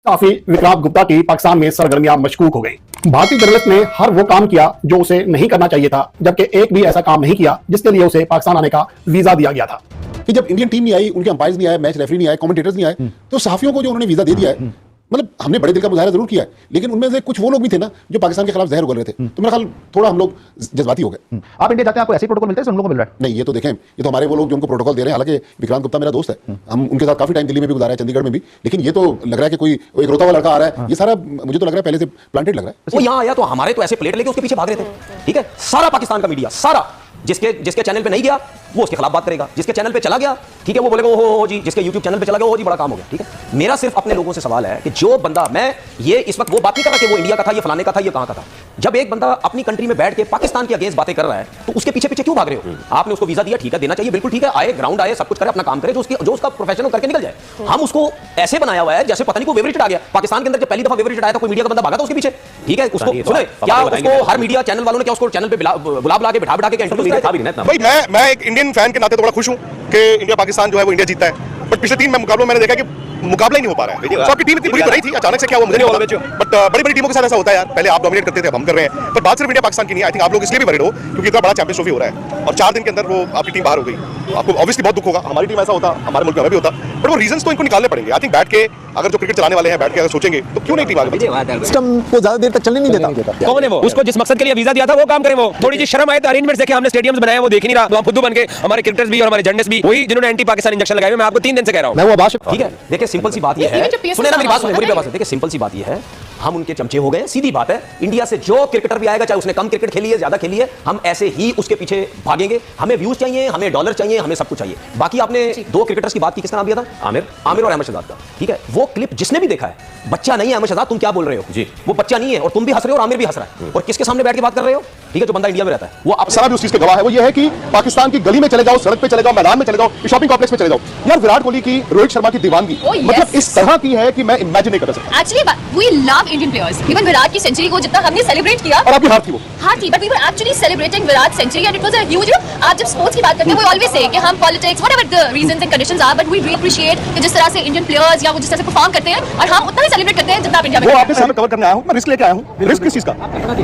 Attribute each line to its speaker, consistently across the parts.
Speaker 1: काफी विक्रांत गुप्ता की पाकिस्तान में सरगर्मियां मशकूक हो गई। भारतीय जर्नलिस्ट ने हर वो काम किया जो उसे नहीं करना चाहिए था, जबकि एक भी ऐसा काम नहीं किया जिसके लिए उसे पाकिस्तान आने का वीजा दिया गया था।
Speaker 2: कि जब इंडियन टीम नहीं आई, उनके अंपायर्स नहीं आए, मैच रेफरी नहीं आए, कमेंटेटर्स नहीं आए, तो सहाफियों को जो उन्होंने वीजा दे दिया है, मतलब हमने बड़े दिल का मुजाहरा जरूर किया है, लेकिन उनमें से कुछ वो लोग भी थे ना जो पाकिस्तान के खिलाफ जहर उगल रहे थे। तो मेरा ख्याल थोड़ा हम लोग जज्बाती हो गए।
Speaker 3: आप इंडिया जाते हैं, आपको ऐसे प्रोटोकॉल मिलते हैं, उन लोगों को मिल रहा है?
Speaker 2: नहीं, ये तो देखें, ये तो हमारे वो लोग जो उनको प्रोटोकॉल दे रहे हैं। हालांकि विक्रांत गुप्ता मेरा दोस्त है, हम उनके साथ काफी टाइम दिल्ली में भी गुजारा है, चंडीगढ़ में भी, लेकिन ये तो लग रहा है कि कोई एक रोता हुआ लड़का आ रहा है। ये सारा मुझे तो लग रहा है पहले से प्लांटेड लग रहा है।
Speaker 4: वो यहाँ आया तो हमारे तो ऐसे प्लेट लेके उसके पीछे भाग रहे थे। ठीक है, सारा पाकिस्तान का मीडिया, सारा जिसके चैनल पे नहीं गया वो उसके खिलाफ बात करेगा, जिसके चैनल पे चला गया ठीक है वो बोलेगा ओहो जी, जिसके यूट्यूब चैनल पे चला गया ओहो जी बड़ा काम हो गया। ठीक है, मेरा सिर्फ अपने लोगों से सवाल है कि जो बंदा, मैं ये इस वक्त वो बात नहीं कर रहा कि वो इंडिया का था, ये फलाने का था, ये कहां का था। जब एक बंदा अपनी कंट्री में बैठ के पाकिस्तान के अगेंस्ट बातें कर रहा है तो उसके पीछे पीछे क्यों भाग रहे हो? आपने उसको वीजा दिया, ठीक है, देना चाहिए, बिल्कुल ठीक है, आए ग्राउंड आए, सब कुछ करे, अपना काम करे, जो उसका प्रोफेशनल करके निकल जाए। हम उसको ऐसे बनाया हुआ है जैसे पता नहीं कोई फेवरेट आ गया। पाकिस्तान के अंदर जब पहली दफा फेवरेट आया था कोई मीडिया का बंदा भागा था उसके पीछे। ठीक है, उसको सुने क्या उसको हर मीडिया चैनल वालों ने क्या उसको चैनल पे गुलाब ला के बिठा के इंटरव्यू दिया था भी नहीं।
Speaker 5: भाई मैं एक इंडियन फैन के नाते तो बड़ा खुश हूं कि इंडिया पाकिस्तान जो है वो इंडिया जीतता है, बट पिछले 3 मुकाबलों में मैंने देखा कि मुकाबला ही नहीं हो पा रहा है। तो आपकी टीम इतनी बुरी तो नहीं थी, अचानक से क्या हुआ मुझे नहीं पता, बट बड़ी बड़ी टीमों के साथ ऐसा होता है यार। पहले आप डोमिनेट करते थे, अब हम कर रहे हैं, पर बात सिर्फ इंडिया पाकिस्तान की नहीं। आई थिंक आप लोग इसलिए भी वरीड हो क्योंकि इतना बड़ा चैंपियंस ट्रॉफी हो रहा है और 4 दिन के अंदर वो आपकी टीम बाहर हो गई। आपको ऑब्वियसली बहुत दुख होगा, हमारी टीम ऐसा होता, हमारे मुल्क में भी होता, बट वो रीजंस तो इनको निकालने पड़ेंगे। आई थिंक बैठ के अगर जो क्रिकेट चलाने वाले हैं बैठ के अगर सोचेंगे तो क्यों नहीं टीम आगे बढ़ती।
Speaker 3: सिस्टम को ज्यादा देर तक चलने नहीं देता।
Speaker 6: कौन है वो? उसको जिस मकसद के लिए वीजा दिया था वो काम करे। वो थोड़ी सी शर्म आए तो अरेंजमेंट्स देखे, हमने स्टेडियम्स बनाए वो देख नहीं रहा। तो हम खुद बन के हमारे क्रिकेटर्स भी और हमारे जर्नलिस्ट भी वही जिन्होंने एंटी पाकिस्तान इंजेक्शन लगाए। मैं आपको 3 दिन से कह रहा हूं।
Speaker 3: मैं वो आवाज,
Speaker 4: ठीक है, देखिए सिंपल सी बात ये है, सुने ना मेरी बात, सुने मेरी बात। देखिए सिंपल सी बात ये है, हम उनके चमचे हो गए, सीधी बात है। इंडिया से जो क्रिकेटर भी आएगा, चाहे उसने कम क्रिकेट खेली है ज्यादा खेली है, हम ऐसे ही उसके पीछे भागेंगे। हमें व्यूज चाहिए, हमें डॉलर चाहिए, हमें सब कुछ चाहिए। बाकी आपने 2 क्रिकेटर्स की बात की, किसका नाम दिया था? आमिर और अहमद शहजाद का। ठीक है, वो क्लिप जिसने भी देखा है, बच्चा नहीं है अहमद शहजाद, तुम क्या बोल रहे हो जी? वो बच्चा नहीं है और तुम भी हंस रहे हो और आमिर भी हंस रहा है। और किसके सामने बैठ के बात कर रहे हो? ठीक है, जो बंदा इंडिया में रहता है वो आप
Speaker 2: सारा भी उस चीज का गवाह है। वो ये है कि पाकिस्तान की गली में चले जाओ, सड़क पे चले जाओ, मैदान में चले जाओ, शॉपिंग कॉम्प्लेक्स में चले जाओ, यार विराट कोहली की, रोहित शर्मा की दीवानगी मतलब इस तरह की है कि मैं इमेजिन नहीं कर सकता।
Speaker 7: Actually we love Indian players. Even Virat की सेंचुरी को जितना हमने सेलिब्रेट किया,
Speaker 2: और आपकी हार थी, वो
Speaker 7: हार थी, but we were actually celebrating Virat century and it was a huge. आप जब स्पोर्ट्स की बात करते हैं, वी ऑलवेज से कि हम politics whatever the reasons and conditions are, but we really appreciate कि जिस तरह से इंडियन प्लेयर्स या वो जिस तरह से परफॉर्म करते हैं, और हम उतना ही सेलिब्रेट करते हैं जितना आप इंडिया में।
Speaker 2: वो आपके सामने कवर करने आया हूं, मैं रिस्क लेके आया हूं। रिस्क किस चीज का?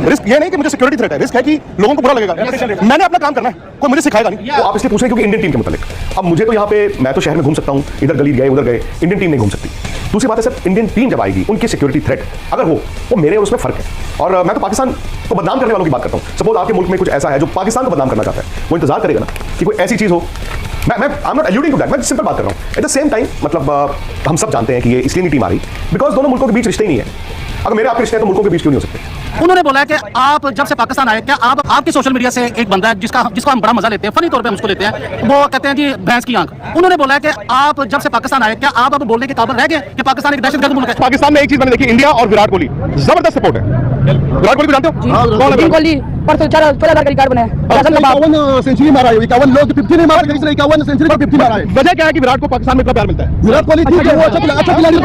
Speaker 2: रिस्क ये नहीं कि मुझे सिक्योरिटी थ्रेट है, रिस्क है कि लोगों को बुरा लगेगा। मैंने अपना काम करना है, कोई मुझे सिखाएगा नहीं।
Speaker 1: तो आप इसलिए पूछ रहे हैं क्योंकि इंडियन टीम के मुतालिक। अब मुझे तो यहाँ पे, मैं तो शहर में घूम सकता हूँ, इधर गली गए उधर गए, इंडियन टीम नहीं घूम सकती। दूसरी बात है सर, इंडियन टीम जब आएगी, उनकी सिक्योरिटी थ्रेट अगर हो, वो मेरे और उसमें फर्क है। और मैं तो पाकिस्तान को बदनाम करने वालों की बात करता हूँ। सपोज आपके मुल्क में कुछ ऐसा है जो पाकिस्तान को बदनाम करना चाहता है, वो इंतजार करेगा ना कि कोई ऐसी चीज हो। मैं I am not alluding to that, मैं सिंपल बात कर रहा हूँ। एट द सेम टाइम मतलब हम सब जानते हैं कि ये इसलिए नहीं टीम आ रही बिकॉज दोनों मुल्कों के बीच रिश्ते ही नहीं है। अगर मेरे आपके रिश्ते हैं तो मुल्कों के बीच क्यों नहीं हो सकते?
Speaker 8: उन्होंने बोला है कि आप जब से पाकिस्तान आए, क्या आप आपके सोशल मीडिया से एक बंदा है जिसको हम बड़ा मजा लेते हैं, फनी तौर पे हम उसको लेते हैं, वो कहते हैं जी भैंस की आंख। उन्होंने बोला है कि आप जब से पाकिस्तान आए, क्या आप अब बोलने के काबिल रह गए कि पाकिस्तान एक दहशतगर्द मुल्क है?
Speaker 2: पाकिस्तान में एक चीज मैंने देखी, इंडिया और विराट कोहली जबरदस्त सपोर्ट है। विराट कोहली को जानते हो?
Speaker 9: विराट कोहली परसों 14,000 का रिकॉर्ड बनाया,
Speaker 2: 51 सेंचुरी मारा है, 51 लोग 50 नहीं मारा, 51 सेंचुरी पर 50 मारा है। वजह क्या है कि विराट को पाकिस्तान में इतना प्यार मिलता है? विराट कोहली ठीक है, वो अच्छा खिलाड़ी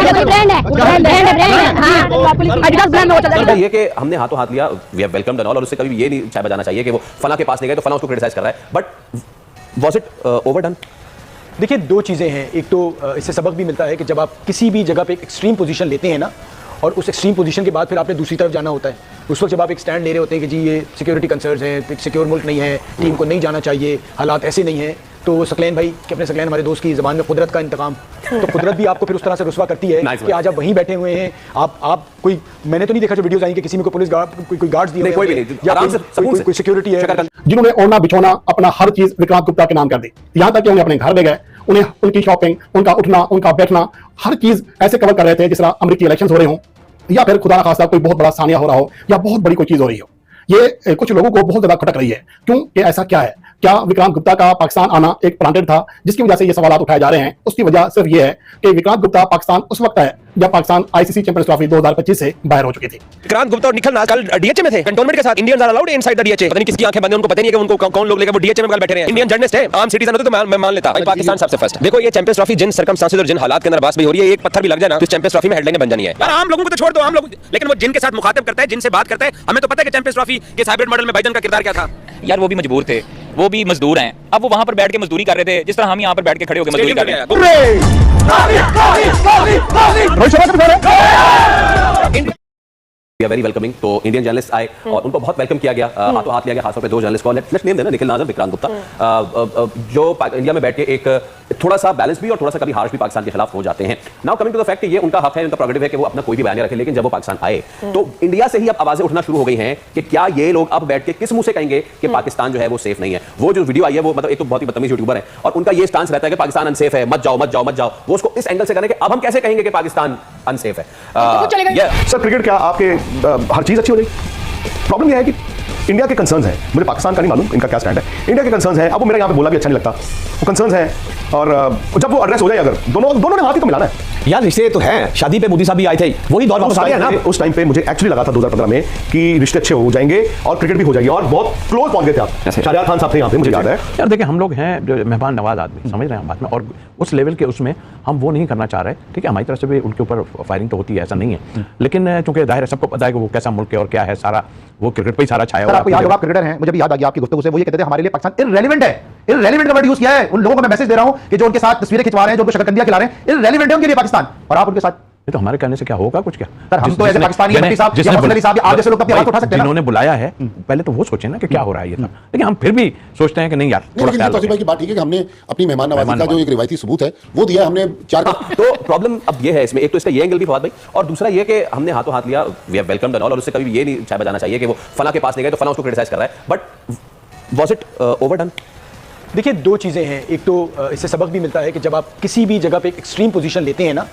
Speaker 4: है। ये कि हमने हाथों हाथ लिया, we have welcomed and all, और उससे कभी ये नहीं चाय बजाना चाहिए कि वो फला के पास ले गए तो फला उसको क्रिटिसाइज कर रहा है, बट वाज इट ओवरडन?
Speaker 3: देखिए 2 चीज़ें हैं। एक तो इससे सबक भी मिलता है कि जब आप किसी भी जगह पे एक एक्सट्रीम पोजीशन लेते हैं ना, और उस एक्सट्रीम पोजीशन के बाद फिर आपने दूसरी तरफ जाना होता है, उस वक्त जब आप एक स्टैंड ले रहे होते हैं कि जी ये सिक्योरिटी कंसर्न्स हैं, एक सिक्योर मुल्क नहीं है, टीम को नहीं जाना चाहिए, हालात ऐसे नहीं हैं, तो सकलैन भाई कि अपने सकलैन हमारे दोस्त की ज़बान में कुदरत का इंतकाम, तो कुदरत भी आपको फिर उस तरह से रुस्वा करती है कि आज आप वहीं बैठे हुए हैं। आप कोई, मैंने तो नहीं देखा जो वीडियोस आई कि किसी में कोई पुलिस गार्ड, कोई गार्ड्स दिए,
Speaker 4: कोई भी नहीं,
Speaker 3: या कोई सिक्योरिटी है,
Speaker 1: जिन्होंने ओढ़ना बिछोना अपना हर चीज विक्रांत गुप्ता के नाम कर दी। यहाँ तक कि उन्हें अपने घर ले गए, उन्हें उनकी शॉपिंग, उनका उठना, उनका बैठना, हर चीज ऐसे कवर कर रहे थे जिस तरह अमेरिकी इलेक्शन हो रहे हों, या फिर खुदा ना खास्ता कोई बहुत बड़ा सानिया हो रहा हो, या बहुत बड़ी कोई चीज हो रही हो। ये कुछ लोगों को बहुत ज्यादा खटक रही है। क्यों? ये ऐसा क्या है? क्या विक्रांत गुप्ता का पाकिस्तान आना एक प्लांटेड था जिसकी वजह से ये सवाल उठाए जा रहे हैं? उसकी वजह सिर्फ ये है कि विक्रांत गुप्ता पाकिस्तान उस वक्त है जब पाकिस्तान आईसीसी चैंपियंस ट्रॉफी 2025 से बाहर हो चुकी थी।
Speaker 6: विक्रांत गुप्ता और निखिल नाथ कल डीएचए में थे, कंटोनमेंट के साथ। Indians are allowed inside the DHA. पता नहीं किसकी आंखें बंद हैं, उनको पता नहीं है कि उनको कौन लोग लेकर वो डीएचए में कल बैठे रहे हैं। इंडियन जर्नलिस्ट है, आम सिटीजन होते तो मैं मान लेता। भाई पाकिस्तान सबसे फर्स्ट। देखो ये चैंपियंस ट्रॉफी जिन सर्कमस्टेंसेस और जिन हालात के अंदर बात भी हो रही है, एक पत्थर भी लग जाए ना तो चैंपियंस ट्रॉफी में हेडलाइन बन जानी है। यार आम लोगों को तो छोड़ दो, आम लोग, लेकिन वो जिनके साथ मुखातिब करता है, जिनसे बात करता है, हमें तो पता है कि चैंपियंस ट्रॉफी के हाइब्रिड मॉडल में भाईजान का किरदार क्या था।
Speaker 10: यार वो भी मजबूर थे, वो भी मजदूर हैं। अब वो वहां पर बैठ के मजदूरी कर रहे थे जिस तरह हम यहाँ पर बैठ के खड़े होकर मजदूरी कर रहे हैं।
Speaker 4: Very welcoming. तो इंडियन जर्नलिस्ट आए और उनको बहुत वेलकम किया गया, हाथों हाथ लिया गया, खासतौर पे 2 जर्नलिस्ट को, लेट्स नेम देना, निखिल नाजर, विक्रांत गुप्ता, जो इंडिया में बैठ के एक थोड़ा सा बैलेंस भी और थोड़ा सा कभी हार्श भी पाकिस्तान के खिलाफ हो जाते हैं। Now coming to the fact, ये उनका हक है, उनका प्रोग्रेटिव है कि वो अपना कोई भी बयान रखें, लेकिन जब वो पाकिस्तान आए तो इंडिया से ही अब आवाजें उठना शुरू हो गई हैं कि क्या ये लोग अब बैठ के किस मुंह से कहेंगे कि पाकिस्तान जो है वो सेफ नहीं है। वो जो वीडियो आई है वो मतलब एक तो बहुत ही बदतमीज यूट्यूबर है और उनका ये स्टांस रहता है कि पाकिस्तान अनसेफ है, मत जाओ मत जाओ मत जाओ। वो उसको इस एंगल से करने के अब हम कैसे कहेंगे कि पाकिस्तान अनसेफ है।
Speaker 5: सर क्रिकेट क्या आपके हर चीज अच्छी हो जाएगी? प्रॉब्लम यह है कि इंडिया के कंसर्न्स हैं, मुझे पाकिस्तान का नहीं मालूम इनका क्या स्टैंड है, इंडिया के कंसर्न्स हैं। अब वो मेरा यहाँ पे बोलना भी अच्छा नहीं लगता, वो कंसर्न्स हैं और जब वो एड्रेस हो जाए, अगर दोनों ने हाथ ही तो मिलाना है
Speaker 4: यार। रिश्ते तो हैं, शादी पे मोदी साहब भी आए थे, वही दौर वापस आ गया ना।
Speaker 5: उस टाइम पे मुझे एक्चुअली लगा था 2015 में कि रिश्ते अच्छे हो जाएंगे और क्रिकेट भी हो जाएगी और बहुत क्लोज पहुंच गए थे आप। शाहरियार खान साहब थे यहाँ पे, मुझे याद है।
Speaker 11: यार देखिए, हम लोग हैं जो मेहमान नवाज आदमी, समझ रहे हैं हम बात में, और उस लेवल के उसमें हम वो नहीं करना चाह रहे। ठीक है, हमारी तरफ से भी उनके ऊपर फायरिंग तो होती है, ऐसा नहीं है, लेकिन चूंकि जाहिर है सबको पता है कि वो कैसा मुल्क है और क्या है, सारा वो क्रिकेट पे ही सारा छाया हुआ है।
Speaker 8: आपको याद होगा, आप क्रिकेटर हैं, मुझे भी याद आ गया आपकी गुफ्तगू से, वो ये कहते थे हमारे लिए पाकिस्तान इररेलेवेंट है। इररेलेवेंट का वर्ड यूज किया है। उन लोगों को मैं मैसेज दे रहा हूं कि जो उनके साथ तस्वीरें खिंचवा रहे हैं, जो उनको शकरकंदियां खिला रहे हैं, इररेलेवेंट है उनके लिए पाकिस्तान, और आप उनके साथ।
Speaker 11: तो हमारे कहने से क्या होगा कुछ? क्या
Speaker 8: सर, हम तो ऐसे पाकिस्तानी एमपी साहब या मसलन अली साहब या आप जैसे लोग अपनी आवाज उठा सकते हैं।
Speaker 11: जिन्होंने बुलाया है पहले तो वो सोचे ना कि क्या हो रहा है ये सब, लेकिन हम फिर भी सोचते हैं कि नहीं यार, थोड़ा ख्याल
Speaker 2: तौसीफ भाई की बात ठीक है कि हमने अपनी मेहमान नवाजी का जो एक रिवायती सबूत है वो दिया हमने 4 का।
Speaker 4: तो प्रॉब्लम अब ये है इसमें, एक तो इसका ये एंगल भी फवाद भाई, और दूसरा ये कि हमने हाथों हाथ लिया, we have welcomed and all, और उससे कभी ये नहीं चाहे बजाना चाहिए कि वो फला के पास नहीं गए तो फला उसको क्रिटिसाइज कर रहा है, बट वाज इट ओवरडन?
Speaker 3: देखिए, 2 चीज़ें हैं। एक तो इससे सबक भी मिलता है कि जब आप किसी भी जगह पे एक एक्सट्रीम पोजीशन लेते हैं ना,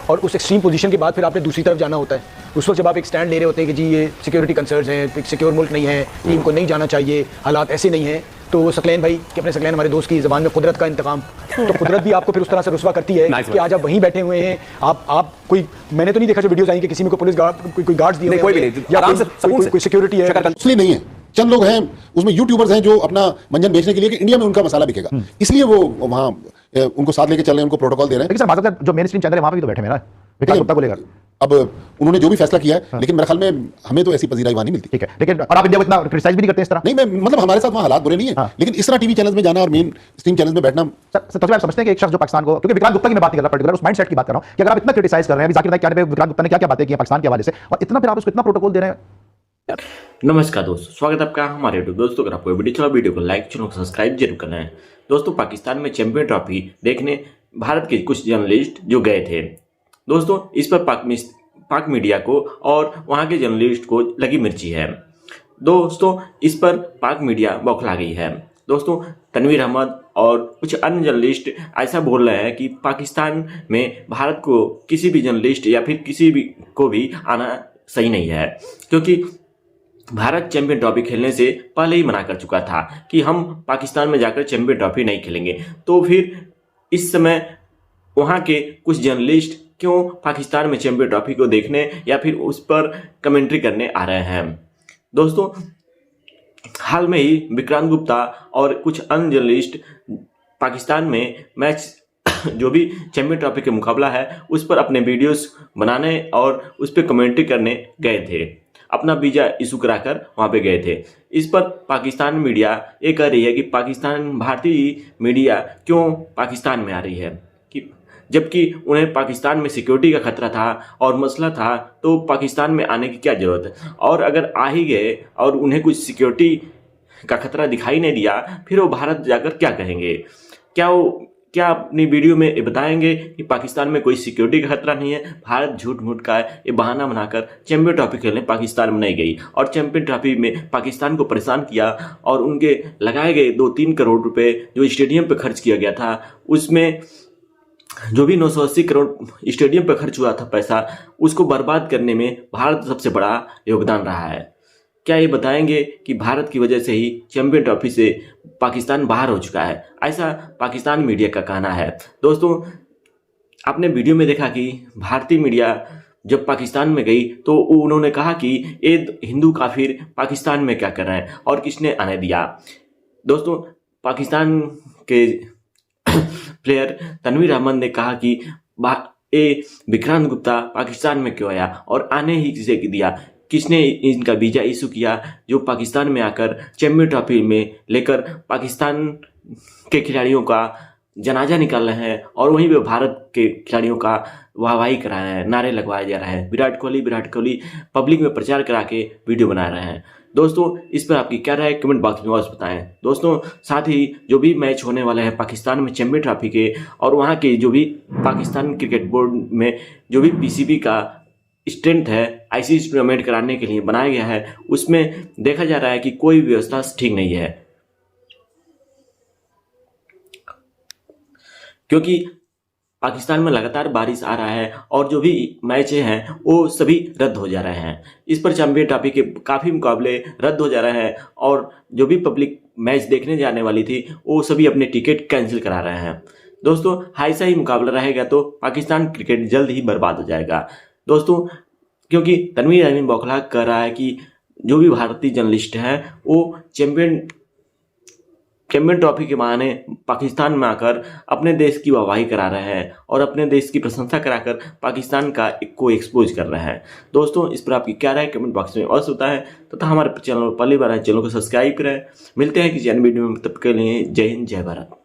Speaker 3: और उस एक्सट्रीम पोजीशन के बाद फिर आपने दूसरी तरफ जाना होता है, उस वक्त जब आप एक स्टैंड ले रहे होते हैं कि जी ये सिक्योरिटी कंसर्न्स हैं, एक सिक्योर मुल्क नहीं है, टीम को नहीं जाना चाहिए, हालात ऐसे नहीं हैं, तो सकलैन भाई कि अपने सकलैन हमारे दोस्त की ज़बान में कुदरत का इंतकाम, तो कुदरत भी आपको फिर उस तरह से रुस्वा करती है कि आज आप वहीं बैठे हुए हैं। आप कोई, मैंने तो नहीं देखा जो वीडियोस आई कि किसी में कोई पुलिस गार्ड, कोई गार्ड्स दिए
Speaker 4: कोई भी नहीं, आराम से
Speaker 2: कोई सिक्योरिटी है, इसलिए नहीं है। चंद लोग हैं उसमें यूट्यूबर्स हैं जो अपना मंजन बेचने के लिए कि इंडिया में उनका मसाला बिकेगा, इसलिए वो वहां उनको साथ लेके चल रहे हैं, उनको प्रोटोकॉल दे रहे हैं।
Speaker 8: लेकिन सर बात करते हैं जो मेन स्ट्रीम चैनल है वहां पे भी तो बैठे हैं ना विकास गुप्ता को लेकर।
Speaker 2: अब उन्होंने जो भी फैसला किया है, लेकिन मेरे ख्याल में हमें तो ऐसी पजीराई वहां नहीं मिलती।
Speaker 8: ठीक है, लेकिन और आप इंडिया को इतना क्रिटिसाइज भी नहीं करते इस तरह?
Speaker 2: नहीं, मैं मतलब हमारे साथ वहां हालात बुरे नहीं है, लेकिन इस तरह टीवी चैनल्स में जाना और मेन स्ट्रीम चैनल्स में बैठना।
Speaker 8: सर आप समझते हैं कि एक शख्स जो पाकिस्तान को, क्योंकि विक्रांत गुप्ता की मैं बात नहीं कर रहा, पर्टिकुलर उस माइंडसेट की बात कर रहा हूं कि अगर आप इतना क्रिटिसाइज कर रहे हैं, अभी जाकिर नाइक क्या विक्रांत गुप्ता ने क्या बातें की पाकिस्तान के हवाले से, और इतना फिर आप उसको इतना प्रोटोकॉल दे रहे हैं।
Speaker 12: नमस्कार दोस्तों, स्वागत है आपका हमारे यूट्यूब। दोस्तों अगर आपको वीडियो को लाइक, चैनल को सब्सक्राइब जरूर करना है। दोस्तों पाकिस्तान में चैंपियन ट्रॉफी देखने भारत के कुछ जर्नलिस्ट जो गए थे, दोस्तों इस पर पाक मीडिया को और वहां के जर्नलिस्ट को लगी मिर्ची है। दोस्तों इस पर पाक मीडिया बौखला गई है। दोस्तों तनवीर अहमद और कुछ अन्य जर्नलिस्ट ऐसा बोल रहे हैं कि पाकिस्तान में भारत को किसी भी जर्नलिस्ट या फिर किसी भी को भी आना सही नहीं है, क्योंकि भारत चैंपियन ट्रॉफी खेलने से पहले ही मना कर चुका था कि हम पाकिस्तान में जाकर चैंपियन ट्रॉफी नहीं खेलेंगे। तो फिर इस समय वहाँ के कुछ जर्नलिस्ट क्यों पाकिस्तान में चैंपियन ट्रॉफी को देखने या फिर उस पर कमेंट्री करने आ रहे हैं? दोस्तों हाल में ही विक्रांत गुप्ता और कुछ अन्य जर्नलिस्ट पाकिस्तान में मैच जो भी चैंपियन ट्रॉफी के मुकाबला है उस पर अपने वीडियोस बनाने और उस पर कमेंट्री करने गए थे, अपना वीजा इशू कराकर वहां पे गए थे। इस पर पाकिस्तान मीडिया ये कह रही है कि भारतीय मीडिया क्यों पाकिस्तान में आ रही है, कि जबकि उन्हें पाकिस्तान में सिक्योरिटी का खतरा था और मसला था, तो पाकिस्तान में आने की क्या जरूरत है? और अगर आ ही गए और उन्हें कुछ सिक्योरिटी का खतरा दिखाई नहीं दिया, फिर वो भारत जाकर क्या कहेंगे? क्या अपनी वीडियो में बताएंगे कि पाकिस्तान में कोई सिक्योरिटी का खतरा नहीं है, भारत झूठ मूठ का है, ये बहाना बनाकर चैंपियन ट्रॉफी खेलने पाकिस्तान में नहीं गई और चैंपियन ट्रॉफी में पाकिस्तान को परेशान किया और उनके लगाए गए 2-3 करोड़ रुपए जो स्टेडियम पे खर्च किया गया था, उसमें जो भी 980 करोड़ स्टेडियम पे खर्च हुआ था पैसा, उसको बर्बाद करने में भारत सबसे बड़ा योगदान रहा है। क्या ये बताएंगे कि भारत की वजह से ही चैंपियन ट्रॉफी से पाकिस्तान बाहर हो चुका है? ऐसा पाकिस्तान मीडिया का कहना है। दोस्तों आपने वीडियो में देखा कि भारतीय मीडिया जब पाकिस्तान में गई तो उन्होंने कहा कि ये हिंदू काफिर पाकिस्तान में क्या कर रहे हैं और किसने आने दिया। दोस्तों पाकिस्तान के प्लेयर तनवीर अहमद ने कहा कि ये विक्रांत गुप्ता पाकिस्तान में क्यों आया और आने ही किसे दिया, किसने इनका वीजा इशू किया जो पाकिस्तान में आकर चैंपियन ट्रॉफी में लेकर पाकिस्तान के खिलाड़ियों का जनाजा निकाल रहे हैं और वहीं पे भारत के खिलाड़ियों का वाहवाही करा रहे हैं, नारे लगवाया जा रहा है, विराट कोहली पब्लिक में प्रचार करा के वीडियो बना रहे हैं। दोस्तों इस पर आपकी क्या राय है कमेंट बॉक्स में अवश्य बताएं। दोस्तों साथ ही जो भी मैच होने वाला है पाकिस्तान में चैंपियन ट्रॉफी के, और वहाँ के जो भी पाकिस्तान क्रिकेट बोर्ड में जो भी पीसीबी का स्ट्रेंथ है आईसीसी टूर्नामेंट कराने के लिए बनाया गया है, उसमें देखा जा रहा है कि कोई व्यवस्था ठीक नहीं है, क्योंकि पाकिस्तान में लगातार बारिश आ रहा है और जो भी मैच हैं वो सभी रद्द हो जा रहे हैं। इस पर चैंपियन ट्रॉफी के काफ़ी मुकाबले रद्द हो जा रहे हैं और जो भी पब्लिक मैच देखने जाने वाली थी वो सभी अपने टिकट कैंसिल करा रहे हैं। दोस्तों ऐसा ही मुकाबला रहेगा तो पाकिस्तान क्रिकेट जल्द ही बर्बाद हो जाएगा। दोस्तों क्योंकि तनवीर अमीन बौखला कह रहा है कि जो भी भारतीय जर्नलिस्ट है वो चैंपियन ट्रॉफी के बहाने पाकिस्तान में आकर अपने देश की वाहवाही करा रहे हैं और अपने देश की प्रशंसा कराकर पाकिस्तान को एक्सपोज कर रहे हैं। दोस्तों इस पर आपकी क्या राय कमेंट बॉक्स में अवश्य बताएं तथा हमारे चैनल पर पहली बार है चैनल को सब्सक्राइब करें। मिलते हैं किसी अन्य वीडियो में, तब के लिए जय हिंद जय भारत।